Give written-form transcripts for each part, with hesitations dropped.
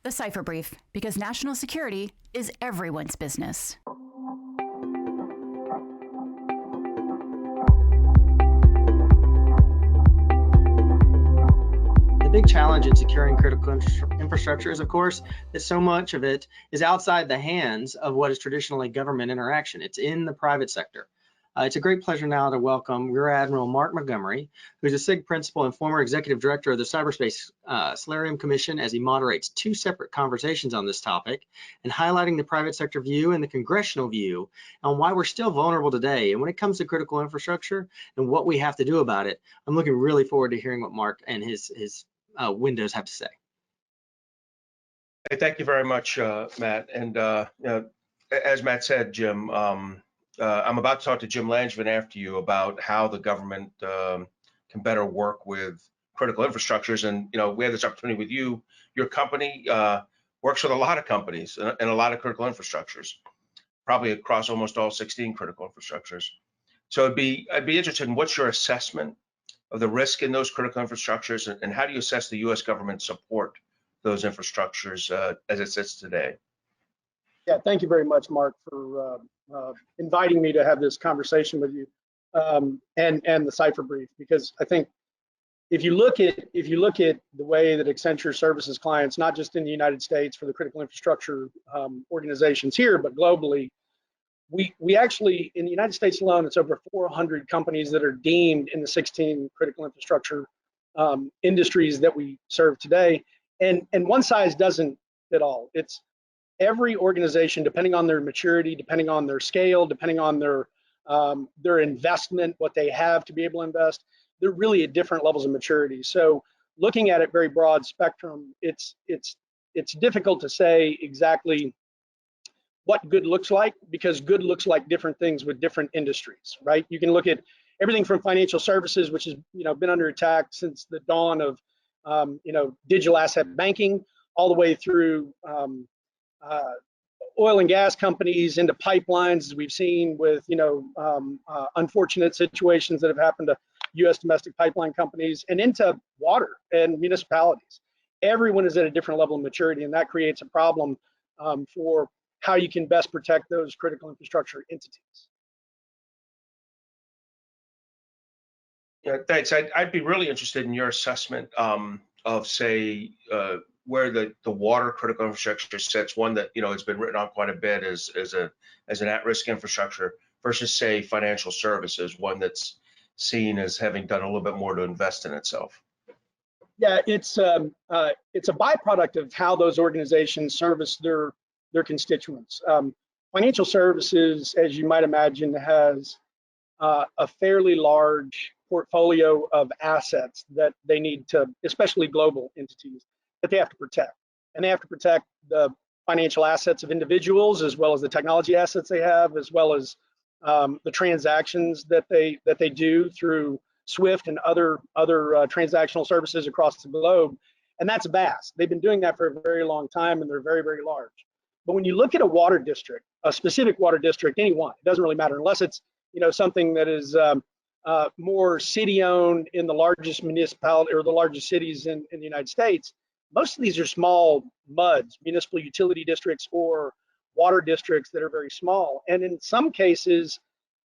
The Cipher Brief, because national security is everyone's business. The big challenge in securing critical infrastructure is, of course, that so much of it is outside the hands of what is traditionally government interaction. It's in the private sector. It's a great pleasure now to welcome Rear Admiral Mark Montgomery, who's a CIG Principal and former Executive Director of the Cyberspace Solarium Commission, as he moderates two separate conversations on this topic and highlighting the private sector view and the congressional view on why we're still vulnerable today. And when it comes to critical infrastructure and what we have to do about it, I'm looking really forward to hearing what Mark and his windows have to say. Hey, thank you very much, Matt. And as Matt said, Jim, I'm about to talk to Jim Langevin after you about how the government can better work with critical infrastructures. And we had this opportunity with you. Your company works with a lot of companies and a lot of critical infrastructures, probably across almost all 16 critical infrastructures. So I'd be interested in what's your assessment of the risk in those critical infrastructures, and how do you assess the U.S. government support those infrastructures as it sits today? Yeah, thank you very much, Mark, for inviting me to have this conversation with you and the Cipher Brief, because I think if you look at the way that Accenture services clients, not just in the United States for the critical infrastructure organizations here, but globally, we actually, in the United States alone, it's over 400 companies that are deemed in the 16 critical infrastructure industries that we serve today. And one size doesn't fit all. It's every organization, depending on their maturity, depending on their scale, depending on their investment, what they have to be able to invest, they're really at different levels of maturity. So looking at it very broad spectrum, it's difficult to say exactly what good looks like, because good looks like different things with different industries, right? You can look at everything from financial services, which has been under attack since the dawn of digital asset banking, all the way through oil and gas companies into pipelines, as we've seen with unfortunate situations that have happened to U.S. domestic pipeline companies, and into water and municipalities. Everyone is at a different level of maturity, and that creates a problem for how you can best protect those critical infrastructure entities. Yeah, thanks. I'd be really interested in your assessment of, say, where the water critical infrastructure sits. One that it's been written on quite a bit as an at-risk infrastructure versus, say, financial services, one that's seen as having done a little bit more to invest in itself. Yeah, it's a byproduct of how those organizations service their constituents. Financial services, as you might imagine, has a fairly large portfolio of assets that they need to, especially global entities, that they have to protect. And they have to protect the financial assets of individuals, as well as the technology assets they have, as well as the transactions that they do through SWIFT and other transactional services across the globe. And that's vast. They've been doing that for a very long time, and they're very, very large. But when you look at a water district, a specific water district, any one, it doesn't really matter, unless it's something that is more city-owned in the largest municipality or the largest cities in the United States. Most of these are small MUDs, municipal utility districts, or water districts that are very small. And in some cases,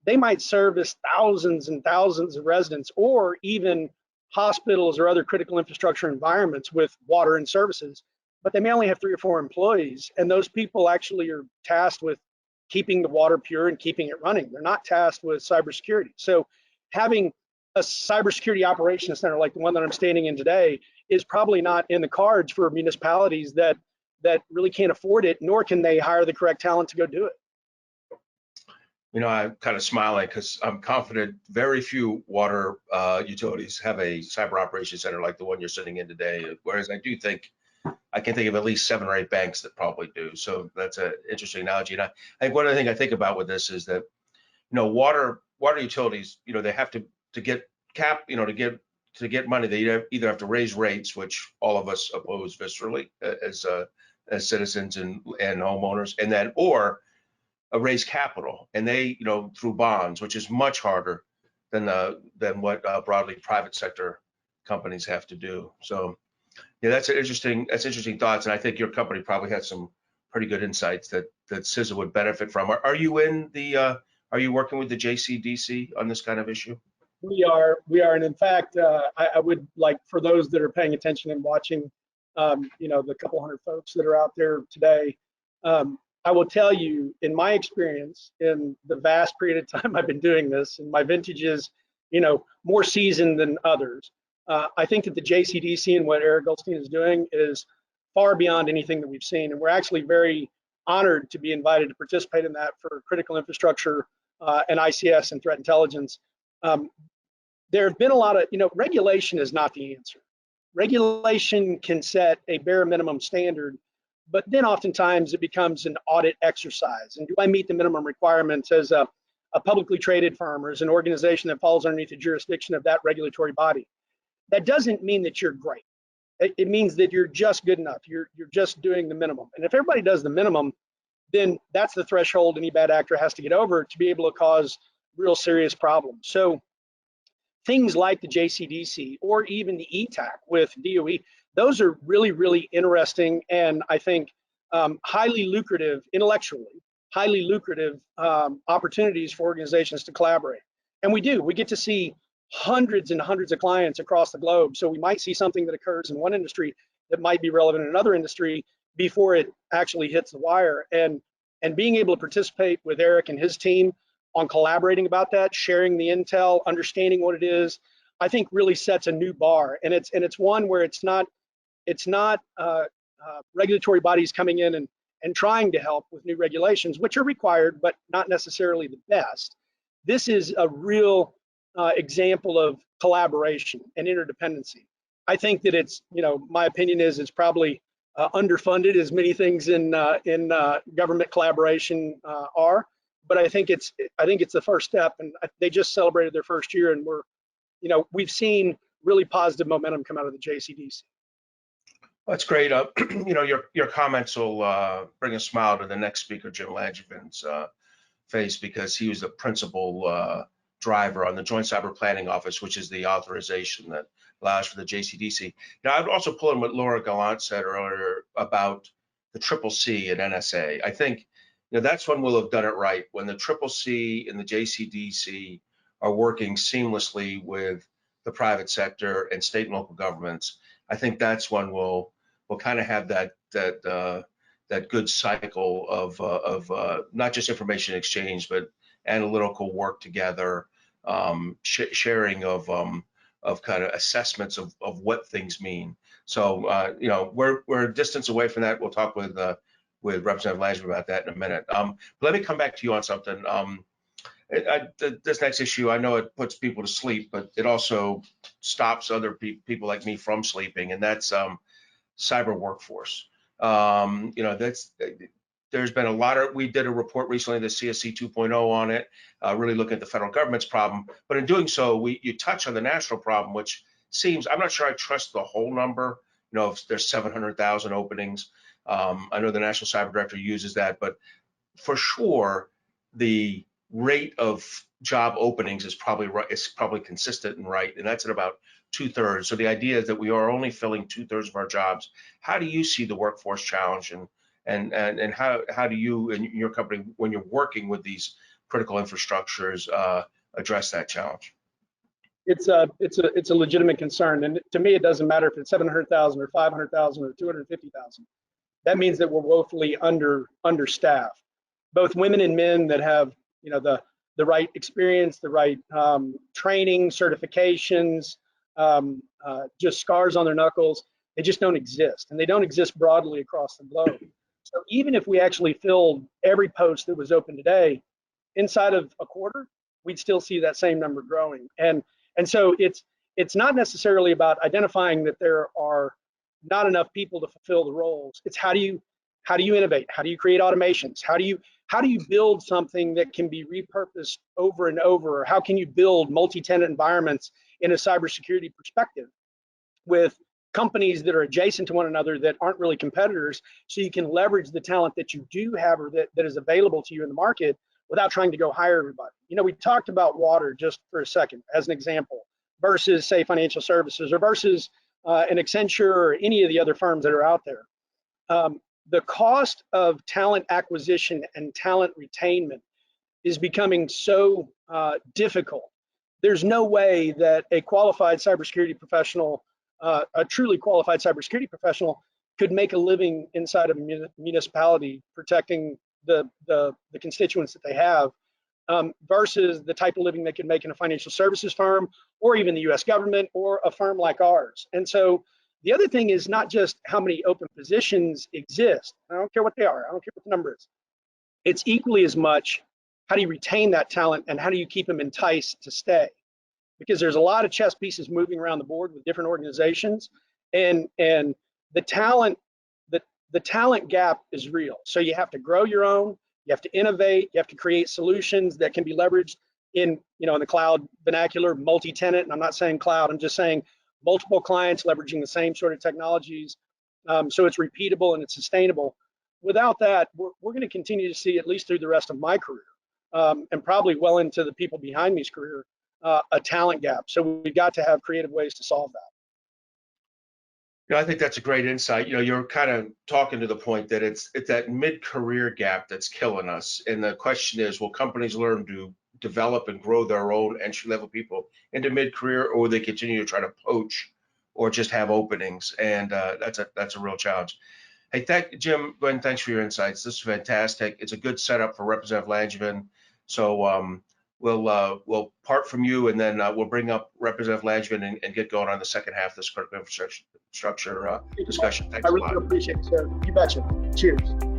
they might service thousands and thousands of residents, or even hospitals or other critical infrastructure environments with water and services, but they may only have 3 or 4 employees. And those people actually are tasked with keeping the water pure and keeping it running. They're not tasked with cybersecurity. So having a cybersecurity operations center like the one that I'm standing in today is probably not in the cards for municipalities that really can't afford it, nor can they hire the correct talent to go do it. I'm kind of smiling because I'm confident very few water utilities have a cyber operations center like the one you're sitting in today, whereas I can think of at least 7 or 8 banks that probably do. So that's an interesting analogy. And I think one of the things I think about with this is that, water utilities, they have to get to get money, they either have to raise rates, which all of us oppose viscerally as citizens and homeowners, and then or raise capital, and they through bonds, which is much harder than what broadly private sector companies have to do. So Yeah, that's interesting thoughts, and I think your company probably has some pretty good insights that CISA would benefit from. Are you are you working with the JCDC on this kind of issue? We are, and in fact, I would like for those that are paying attention and watching, the couple hundred folks that are out there today, I will tell you, in my experience, in the vast period of time I've been doing this, and my vintage is, more seasoned than others. I think that the JCDC and what Eric Goldstein is doing is far beyond anything that we've seen, and we're actually very honored to be invited to participate in that for critical infrastructure and ICS and threat intelligence. There have been a lot of, regulation is not the answer. Regulation can set a bare minimum standard, but then oftentimes it becomes an audit exercise. And do I meet the minimum requirements as a publicly traded firm or as an organization that falls underneath the jurisdiction of that regulatory body? That doesn't mean that you're great. It means that you're just good enough. You're just doing the minimum. And if everybody does the minimum, then that's the threshold any bad actor has to get over to be able to cause real serious problems. So things like the JCDC or even the ETAC with DOE, those are really, really interesting and I think highly lucrative, intellectually, highly lucrative opportunities for organizations to collaborate. And we get to see hundreds and hundreds of clients across the globe. So we might see something that occurs in one industry that might be relevant in another industry before it actually hits the wire. And being able to participate with Eric and his team on collaborating about that, sharing the intel, understanding what it is, I think really sets a new bar. And it's one where it's not regulatory bodies coming in and trying to help with new regulations, which are required, but not necessarily the best. This is a real example of collaboration and interdependency. I think that it's, my opinion is it's probably underfunded, as many things in government collaboration are. But I think it's the first step, and they just celebrated their first year, and we've seen really positive momentum come out of the JCDC. That's great. Your comments will bring a smile to the next speaker, Jim Langevin's face, because he was the principal driver on the Joint Cyber Planning Office, which is the authorization that allows for the JCDC. Now, I'd also pull in what Laura Gallant said earlier about the CCC and NSA. I think that's when we'll have done it right, when the CCC and the JCDC are working seamlessly with the private sector and state and local governments. I think that's when we'll kind of have that good cycle of not just information exchange, but analytical work together, sharing of kind of assessments of what things mean. So we're a distance away from that. We'll talk with Representative Langevin about that in a minute. But let me come back to you on something. This next issue, I know it puts people to sleep, but it also stops other people like me from sleeping, and that's cyber workforce. There's been a lot of, we did a report recently, the CSC 2.0 on it, really looking at the federal government's problem. But in doing so, you touch on the national problem, which seems, I'm not sure I trust the whole number. If there's 700,000 openings. I know the National Cyber Director uses that, but for sure, the rate of job openings is probably right. It's probably consistent and right, and that's at about 2/3. So the idea is that we are only filling 2/3 of our jobs. How do you see the workforce challenge, and how do you and your company, when you're working with these critical infrastructures, address that challenge? It's a legitimate concern, and to me, it doesn't matter if it's 700,000 or 500,000 or 250,000. That means that we're woefully understaffed. Both women and men that have the right experience, the right training, certifications, just scars on their knuckles, they just don't exist, and they don't exist broadly across the globe. So even if we actually filled every post that was open today, inside of a quarter, we'd still see that same number growing. And so it's not necessarily about identifying that there are not enough people to fulfill the roles. It's how do you innovate? How do you create automations? How do you build something that can be repurposed over and over? Or how can you build multi-tenant environments in a cybersecurity perspective with companies that are adjacent to one another that aren't really competitors, so you can leverage the talent that you do have or that is available to you in the market without trying to go hire everybody. We talked about water just for a second as an example versus, say, financial services or versus an Accenture or any of the other firms that are out there. The cost of talent acquisition and talent retainment is becoming so difficult. There's no way that a qualified cybersecurity professional, a truly qualified cybersecurity professional, could make a living inside of a municipality protecting the constituents that they have, versus the type of living they could make in a financial services firm or even the US government or a firm like ours. And so the other thing is not just how many open positions exist. I don't care what they are. I don't care what the number is. It's equally as much, how do you retain that talent and how do you keep them enticed to stay? Because there's a lot of chess pieces moving around the board with different organizations, and the talent gap is real. So you have to grow your own, you have to innovate, you have to create solutions that can be leveraged in the cloud vernacular, multi-tenant. And I'm not saying cloud, I'm just saying multiple clients leveraging the same sort of technologies, so it's repeatable and it's sustainable. Without that, we're going to continue to see, at least through the rest of my career, and probably well into the people behind me's career, a talent gap. So we've got to have creative ways to solve that. I think that's a great insight. You're kind of talking to the point that it's that mid-career gap that's killing us. And the question is, will companies learn to develop and grow their own entry-level people into mid-career, or will they continue to try to poach or just have openings? And that's a real challenge. Hey, Jim Guinn, thanks for your insights. This is fantastic. It's a good setup for Representative Langevin. So we'll part from you, and then we'll bring up Representative Langevin and get going on the second half of this critical infrastructure discussion. Thanks a lot. I really appreciate it, sir. You betcha. Cheers.